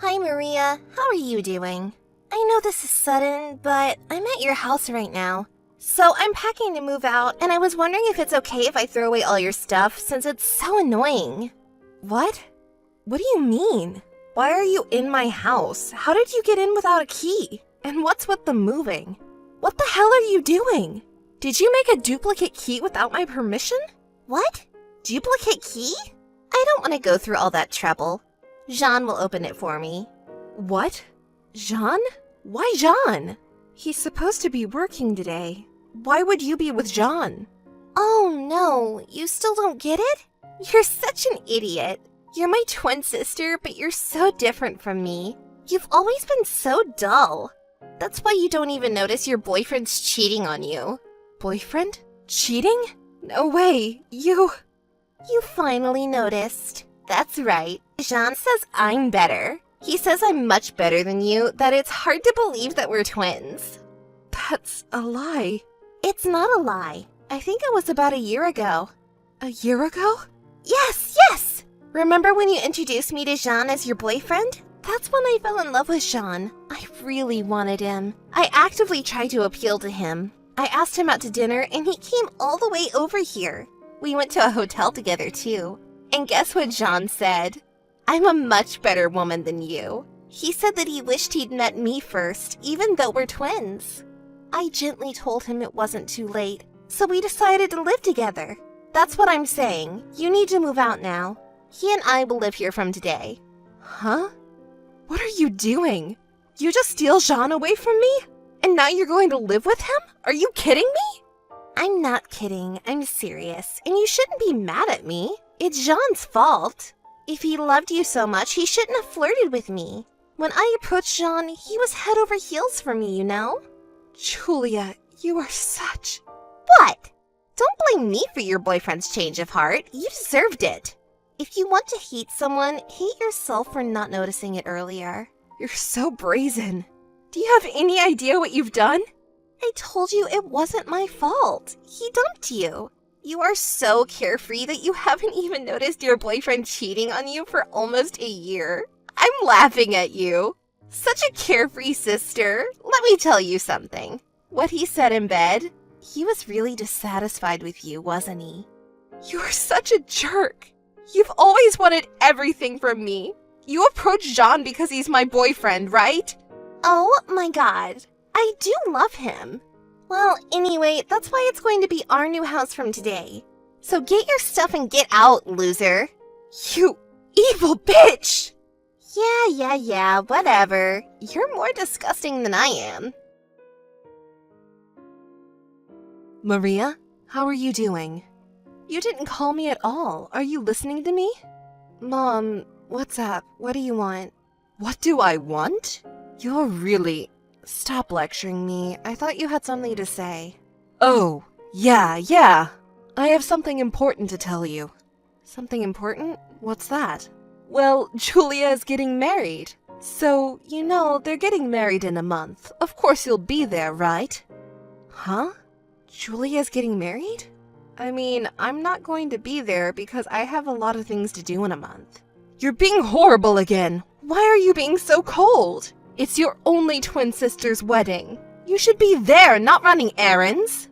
Hi, Maria. How are you doing? I know this is sudden, but I'm at your house right now. So I'm packing to move out, and I was wondering if it's okay if I throw away all your stuff since it's so annoying. What? What do you mean? Why are you in my house? How did you get in without a key? And what's with the moving? What the hell are you doing? Did you make a duplicate key without my permission? What? Duplicate key? I don't want to go through all that trouble. Jean will open it for me. What? Jean? Why Jean? He's supposed to be working today. Why would you be with Jean? Oh no, you still don't get it? You're such an idiot. You're my twin sister, but you're so different from me. You've always been so dull. That's why you don't even notice your boyfriend's cheating on you. Boyfriend? Cheating? No way, You finally noticed. That's right. Jean says I'm better. He says I'm much better than you, that it's hard to believe that we're twins. That's a lie. It's not a lie. I think it was about a year ago. A year ago? Yes! Remember when you introduced me to Jean as your boyfriend? That's when I fell in love with Jean. I really wanted him. I actively tried to appeal to him. I asked him out to dinner and he came all the way over here. We went to a hotel together too. And guess what Jean said? I'm a much better woman than you. He said that he wished he'd met me first, even though we're twins. I gently told him it wasn't too late, so we decided to live together. That's what I'm saying. You need to move out now. He and I will live here from today. Huh? What are you doing? You just steal Jean away from me? And now you're going to live with him? Are you kidding me? I'm not kidding. I'm serious. And you shouldn't be mad at me. It's Jean's fault. If he loved you so much, he shouldn't have flirted with me. When I approached Jean, he was head over heels for me, you know? Julia, you are such... What? Don't blame me for your boyfriend's change of heart. You deserved it. If you want to hate someone, hate yourself for not noticing it earlier. You're so brazen. Do you have any idea what you've done? I told you it wasn't my fault. He dumped you. You are so carefree that you haven't even noticed your boyfriend cheating on you for almost a year. I'm laughing at you. Such a carefree sister. Let me tell you something. What he said in bed, he was really dissatisfied with you, wasn't he? You're such a jerk. You've always wanted everything from me. You approached Jean because he's my boyfriend, right? Oh my god. I do love him. Well, anyway, that's why it's going to be our new house from today. So get your stuff and get out, loser. You evil bitch! Yeah, whatever. You're more disgusting than I am. Maria, how are you doing? You didn't call me at all. Are you listening to me? Mom, what's up? What do you want? What do I want? You're really... Stop lecturing me. I thought you had something to say. Oh, yeah. I have something important to tell you. Something important? What's that? Well, Julia is getting married. So, you know, they're getting married in a month. Of course you'll be there, right? Huh? Julia's getting married? I mean, I'm not going to be there because I have a lot of things to do in a month. You're being horrible again. Why are you being so cold? It's your only twin sister's wedding. You should be there, not running errands.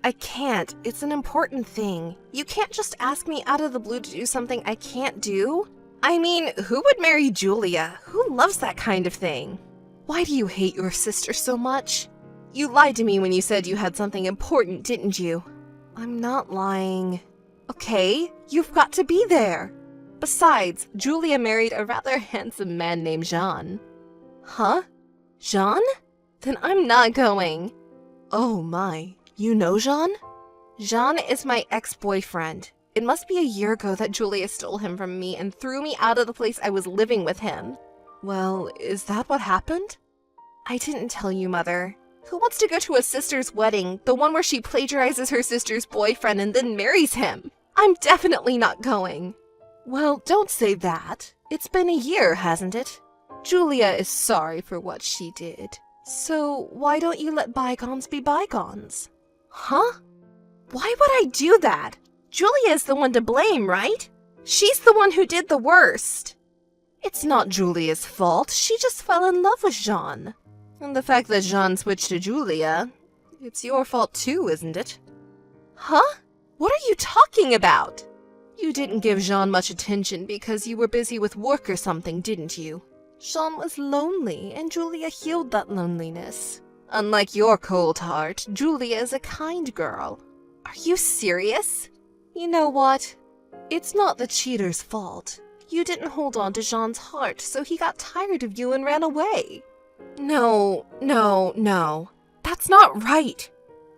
I can't. It's an important thing. You can't just ask me out of the blue to do something I can't do. I mean, who would marry Julia? Who loves that kind of thing? Why do you hate your sister so much? You lied to me when you said you had something important, didn't you? I'm not lying. Okay, you've got to be there. Besides, Julia married a rather handsome man named Jean. Huh? Jean? Then I'm not going. Oh my, you know Jean? Jean is my ex-boyfriend. It must be a year ago that Julia stole him from me and threw me out of the place I was living with him. Well, is that what happened? I didn't tell you, Mother. Who wants to go to a sister's wedding, the one where she plagiarizes her sister's boyfriend and then marries him? I'm definitely not going. Well, don't say that. It's been a year, hasn't it? Julia is sorry for what she did. So why don't you let bygones be bygones? Huh? Why would I do that? Julia is the one to blame, right? She's the one who did the worst. It's not Julia's fault. She just fell in love with Jean. And the fact that Jean switched to Julia, it's your fault too, isn't it? Huh? What are you talking about? You didn't give Jean much attention because you were busy with work or something, didn't you? Jean was lonely, and Julia healed that loneliness. Unlike your cold heart, Julia is a kind girl. Are you serious? You know what? It's not the cheater's fault. You didn't hold on to Jean's heart, so he got tired of you and ran away. No. That's not right.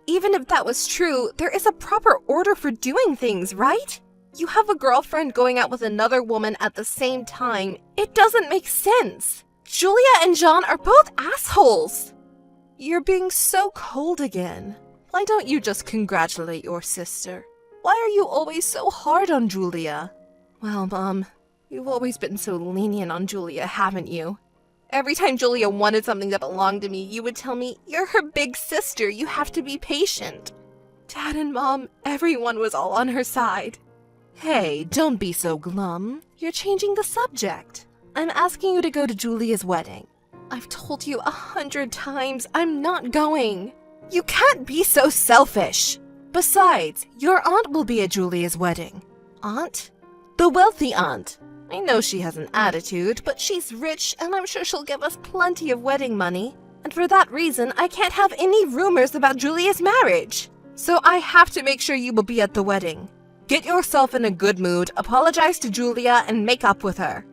Even if that was true, there is a proper order for doing things, right? You have a girlfriend going out with another woman at the same time. It doesn't make sense. Julia and Jean are both assholes. You're being so cold again. Why don't you just congratulate your sister? Why are you always so hard on Julia? Well, Mom, you've always been so lenient on Julia, haven't you? Every time Julia wanted something that belonged to me, you would tell me, "You're her big sister, you have to be patient." Dad and Mom, everyone was all on her side. Hey, don't be so glum. You're changing the subject. I'm asking you to go to Julia's wedding. I've told you 100 times I'm not going. You can't be so selfish. Besides, your aunt will be at Julia's wedding. Aunt? The wealthy aunt. I know she has an attitude, but she's rich and I'm sure she'll give us plenty of wedding money. And for that reason, I can't have any rumors about Julia's marriage. So I have to make sure you will be at the wedding. Get yourself in a good mood, apologize to Julia, and make up with her.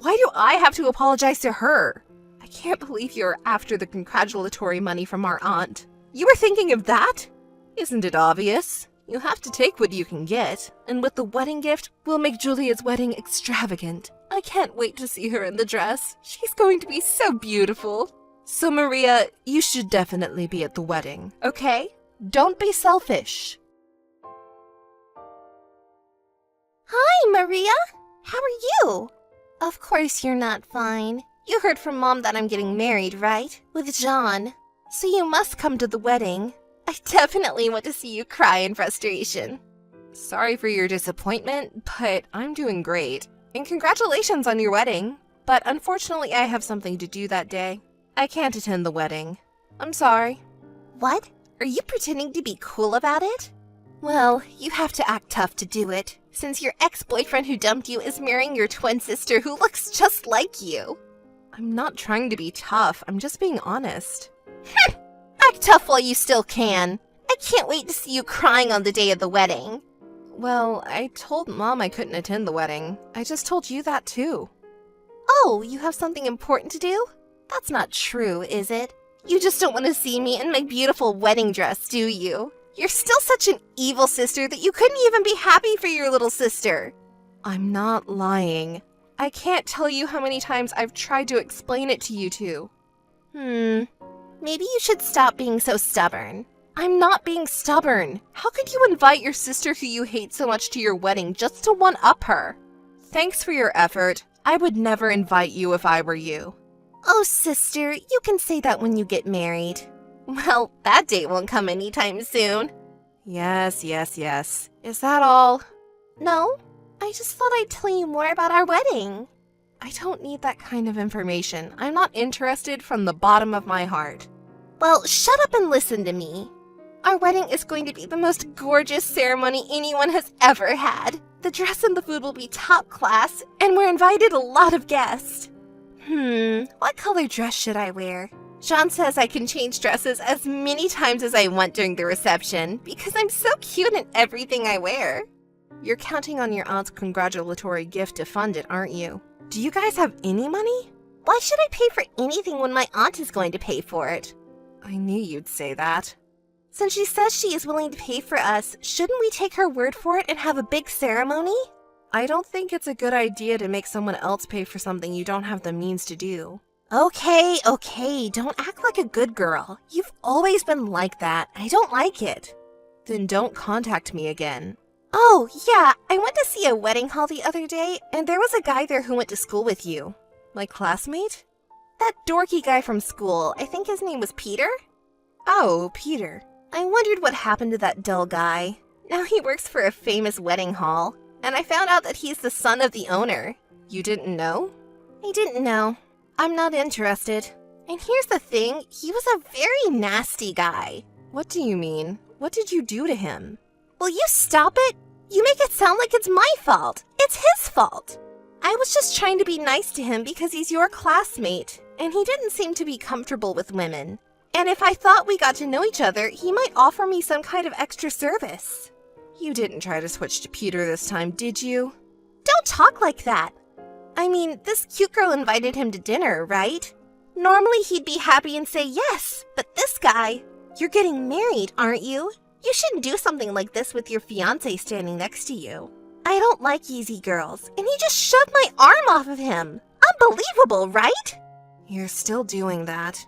Why do I have to apologize to her? I can't believe you're after the congratulatory money from our aunt. You were thinking of that? Isn't it obvious? You have to take what you can get, and with the wedding gift, we'll make Julia's wedding extravagant. I can't wait to see her in the dress. She's going to be so beautiful. So Maria, you should definitely be at the wedding, okay? Don't be selfish. Hi, Maria. How are you? Of course you're not fine. You heard from Mom that I'm getting married, right? With Jean. So you must come to the wedding. I definitely want to see you cry in frustration. Sorry for your disappointment, but I'm doing great. And congratulations on your wedding. But unfortunately, I have something to do that day. I can't attend the wedding. I'm sorry. What? Are you pretending to be cool about it? Well, you have to act tough to do it, since your ex-boyfriend who dumped you is marrying your twin sister who looks just like you. I'm not trying to be tough. I'm just being honest. Act tough while you still can. I can't wait to see you crying on the day of the wedding. Well, I told Mom I couldn't attend the wedding. I just told you that too. Oh, you have something important to do? That's not true, is it? You just don't want to see me in my beautiful wedding dress, do you? You're still such an evil sister that you couldn't even be happy for your little sister. I'm not lying. I can't tell you how many times I've tried to explain it to you two. Maybe you should stop being so stubborn. I'm not being stubborn. How could you invite your sister who you hate so much to your wedding just to one-up her? Thanks for your effort. I would never invite you if I were you. Oh, sister, you can say that when you get married. Well, that date won't come anytime soon. Yes. Is that all? No, I just thought I'd tell you more about our wedding. I don't need that kind of information. I'm not interested from the bottom of my heart. Well, shut up and listen to me. Our wedding is going to be the most gorgeous ceremony anyone has ever had. The dress and the food will be top class, and we're invited a lot of guests. What color dress should I wear? Jean says I can change dresses as many times as I want during the reception because I'm so cute in everything I wear. You're counting on your aunt's congratulatory gift to fund it, aren't you? Do you guys have any money? Why should I pay for anything when my aunt is going to pay for it? I knew you'd say that. Since she says she is willing to pay for us, shouldn't we take her word for it and have a big ceremony? I don't think it's a good idea to make someone else pay for something you don't have the means to do. Okay, don't act like a good girl. You've always been like that. I don't like it. Then don't contact me again. Oh, yeah, I went to see a wedding hall the other day, and there was a guy there who went to school with you. My classmate? That dorky guy from school. I think his name was Peter? Oh, Peter. I wondered what happened to that dull guy. Now he works for a famous wedding hall, and I found out that he's the son of the owner. You didn't know? I didn't know. I'm not interested. And here's the thing, he was a very nasty guy. What do you mean? What did you do to him? Will you stop it? You make it sound like it's my fault. It's his fault. I was just trying to be nice to him because he's your classmate, and he didn't seem to be comfortable with women. And if I thought we got to know each other, he might offer me some kind of extra service. You didn't try to switch to Peter this time, did you? Don't talk like that. I mean, this cute girl invited him to dinner, right? Normally he'd be happy and say yes, but this guy... You're getting married, aren't you? You shouldn't do something like this with your fiancé standing next to you. I don't like easy girls, and he just shoved my arm off of him. Unbelievable, right? You're still doing that.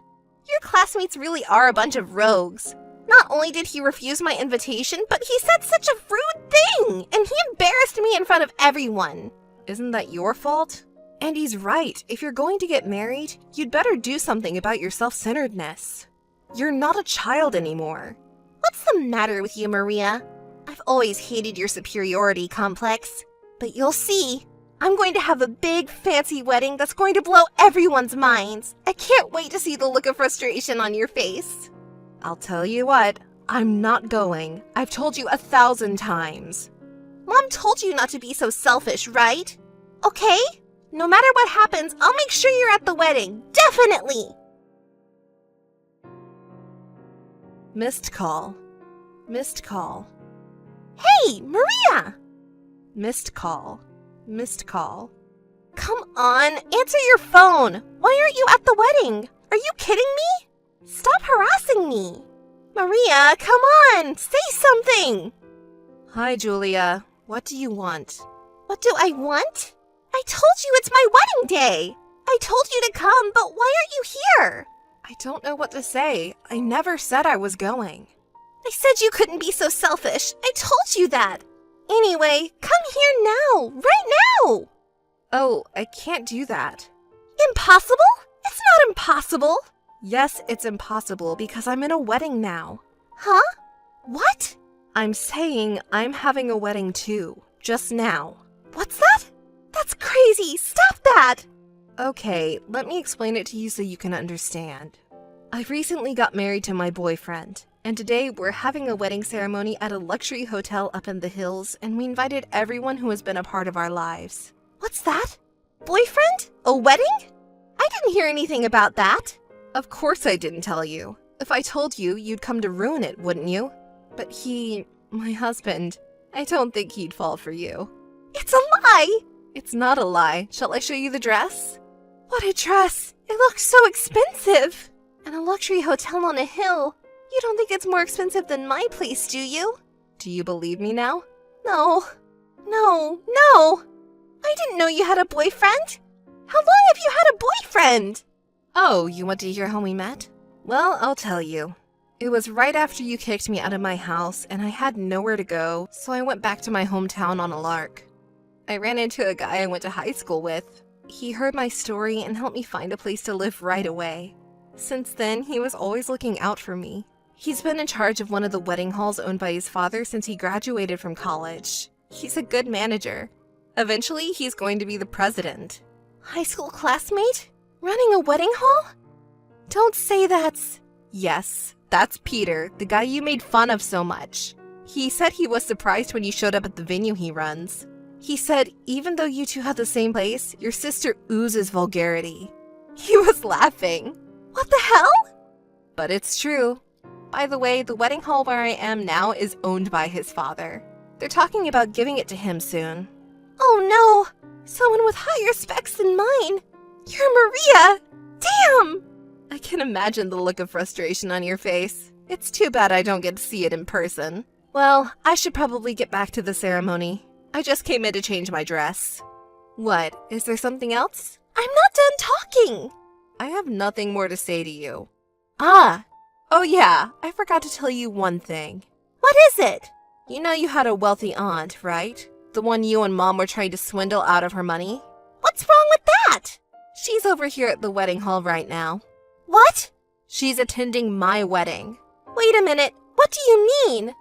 Your classmates really are a bunch of rogues. Not only did he refuse my invitation, but he said such a rude thing, and he embarrassed me in front of everyone. Isn't that your fault? And he's right. If you're going to get married, you'd better do something about your self-centeredness. You're not a child anymore. What's the matter with you, Maria? I've always hated your superiority complex. But you'll see. I'm going to have a big, fancy wedding that's going to blow everyone's minds. I can't wait to see the look of frustration on your face. I'll tell you what, I'm not going. I've told you 1,000 times. Mom told you not to be so selfish, right? Okay? No matter what happens, I'll make sure you're at the wedding. Definitely! Missed call. Missed call. Hey, Maria! Missed call. Missed call. Come on, answer your phone. Why aren't you at the wedding? Are you kidding me? Stop harassing me. Maria, come on, say something. Hi, Julia. What do you want? What do I want? I told you it's my wedding day. I told you to come, but why aren't you here? I don't know what to say. I never said I was going. I said you couldn't be so selfish. I told you that. Anyway, come here now, right now. Oh, I can't do that. Impossible? It's not impossible. Yes, it's impossible because I'm in a wedding now. Huh? What? I'm saying I'm having a wedding too, just now. What's that? That's crazy. Stop that. Okay, let me explain it to you so you can understand. I recently got married to my boyfriend, and today we're having a wedding ceremony at a luxury hotel up in the hills, and we invited everyone who has been a part of our lives. What's that? Boyfriend? A wedding? I didn't hear anything about that. Of course I didn't tell you. If I told you, you'd come to ruin it, wouldn't you? But my husband, I don't think he'd fall for you. It's a lie! It's not a lie. Shall I show you the dress? What a dress! It looks so expensive! And a luxury hotel on a hill. You don't think it's more expensive than my place, do you? Do you believe me now? No. I didn't know you had a boyfriend. How long have you had a boyfriend? Oh, you want to hear how we met? Well, I'll tell you. It was right after you kicked me out of my house, and I had nowhere to go, so I went back to my hometown on a lark. I ran into a guy I went to high school with. He heard my story and helped me find a place to live right away. Since then, he was always looking out for me. He's been in charge of one of the wedding halls owned by his father since he graduated from college. He's a good manager. Eventually, he's going to be the president. High school classmate? Running a wedding hall? Don't say that's... Yes, that's Peter, the guy you made fun of so much. He said he was surprised when you showed up at the venue he runs. He said, even though you two have the same place, your sister oozes vulgarity. He was laughing. What the hell? But it's true. By the way, the wedding hall where I am now is owned by his father. They're talking about giving it to him soon. Oh no! Someone with higher specs than mine! You're Maria! Damn! I can imagine the look of frustration on your face. It's too bad I don't get to see it in person. Well, I should probably get back to the ceremony. I just came in to change my dress. What? Is there something else? I'm not done talking! I have nothing more to say to you. Ah! Oh yeah, I forgot to tell you one thing. What is it? You know you had a wealthy aunt, right? The one you and Mom were trying to swindle out of her money? What's wrong with that? She's over here at the wedding hall right now. What? She's attending my wedding. Wait a minute, what do you mean?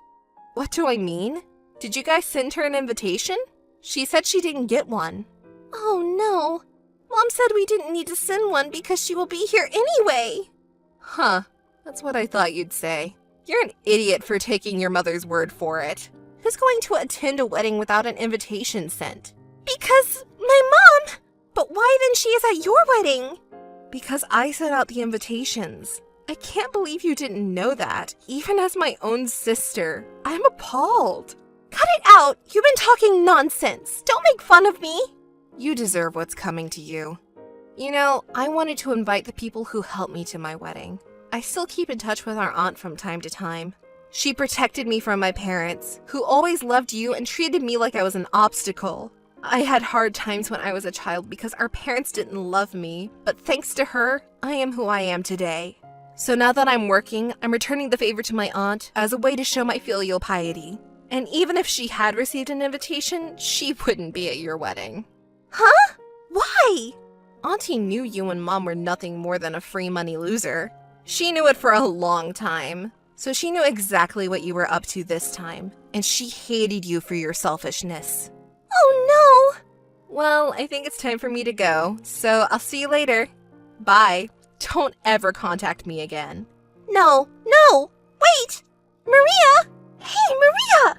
What do I mean? Did you guys send her an invitation? She said she didn't get one. Oh no. Mom said we didn't need to send one because she will be here anyway. Huh, that's what I thought you'd say. You're an idiot for taking your mother's word for it. Who's going to attend a wedding without an invitation sent? Because my mom! But why then she is at your wedding? Because I sent out the invitations. I can't believe you didn't know that, even as my own sister. I'm appalled. Cut it out! You've been talking nonsense. Don't make fun of me. You deserve what's coming to you. You know, I wanted to invite the people who helped me to my wedding. I still keep in touch with our aunt from time to time. She protected me from my parents, who always loved you and treated me like I was an obstacle. I had hard times when I was a child because our parents didn't love me, but thanks to her, I am who I am today. So now that I'm working, I'm returning the favor to my aunt as a way to show my filial piety. And even if she had received an invitation, she wouldn't be at your wedding. Huh? Why? Auntie knew you and Mom were nothing more than a free money loser. She knew it for a long time, so she knew exactly what you were up to this time, and she hated you for your selfishness. Oh no! Well, I think it's time for me to go, so I'll see you later. Bye. Don't ever contact me again. No, no! Wait! Maria! Hey, Maria!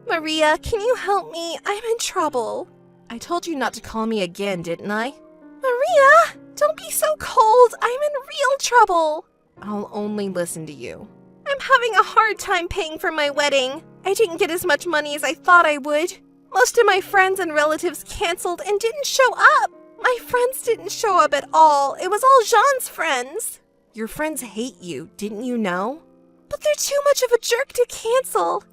Maria, can you help me? I'm in trouble. I told you not to call me again, didn't I? Maria, don't be so cold. I'm in real trouble. I'll only listen to you. I'm having a hard time paying for my wedding. I didn't get as much money as I thought I would. Most of my friends and relatives canceled and didn't show up. My friends didn't show up at all. It was all Jean's friends. Your friends hate you, didn't you know? But they're too much of a jerk to cancel.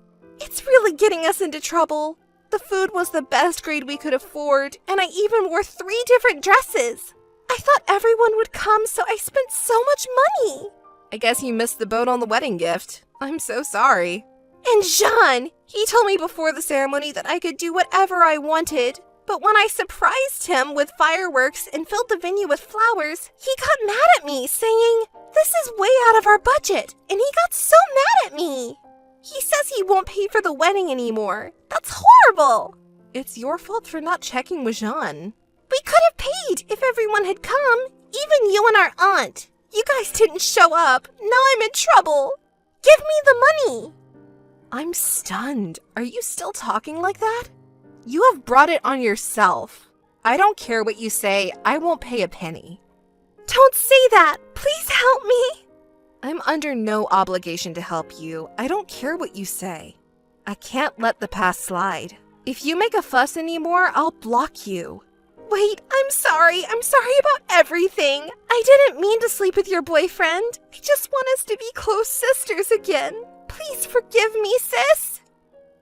It's really getting us into trouble. The food was the best grade we could afford, and I even wore 3 different dresses. I thought everyone would come, so I spent so much money. I guess you missed the boat on the wedding gift. I'm so sorry. And Jean, he told me before the ceremony that I could do whatever I wanted. But when I surprised him with fireworks and filled the venue with flowers, he got mad at me, saying, "This is way out of our budget," and he got so mad at me. He says he won't pay for the wedding anymore. That's horrible. It's your fault for not checking with Jean. We could have paid if everyone had come, even you and our aunt. You guys didn't show up. Now I'm in trouble. Give me the money. I'm stunned. Are you still talking like that? You have brought it on yourself. I don't care what you say. I won't pay a penny. Don't say that. Please help me. I'm under no obligation to help you. I don't care what you say. I can't let the past slide. If you make a fuss anymore, I'll block you. Wait, I'm sorry. I'm sorry about everything. I didn't mean to sleep with your boyfriend. I just want us to be close sisters again. Please forgive me, sis.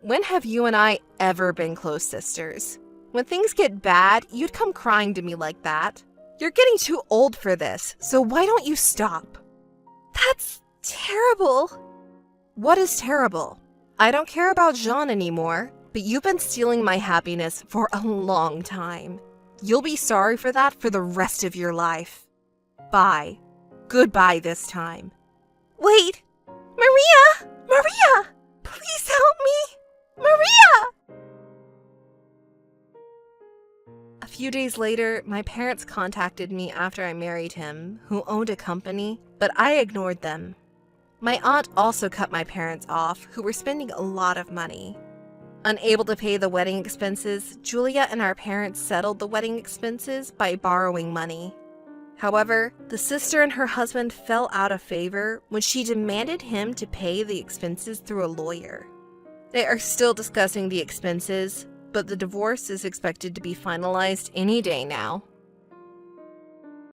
When have you and I ever been close sisters? When things get bad, you'd come crying to me like that. You're getting too old for this, so why don't you stop? That's terrible. What is terrible? I don't care about Jean anymore, but you've been stealing my happiness for a long time. You'll be sorry for that for the rest of your life. Bye. Goodbye this time. Wait. Maria! Maria! Please help me! Maria! A few days later, my parents contacted me after I married him, who owned a company, but I ignored them. My aunt also cut my parents off, who were spending a lot of money. Unable to pay the wedding expenses, Julia and our parents settled the wedding expenses by borrowing money. However, the sister and her husband fell out of favor when she demanded him to pay the expenses through a lawyer. They are still discussing the expenses, but the divorce is expected to be finalized any day now.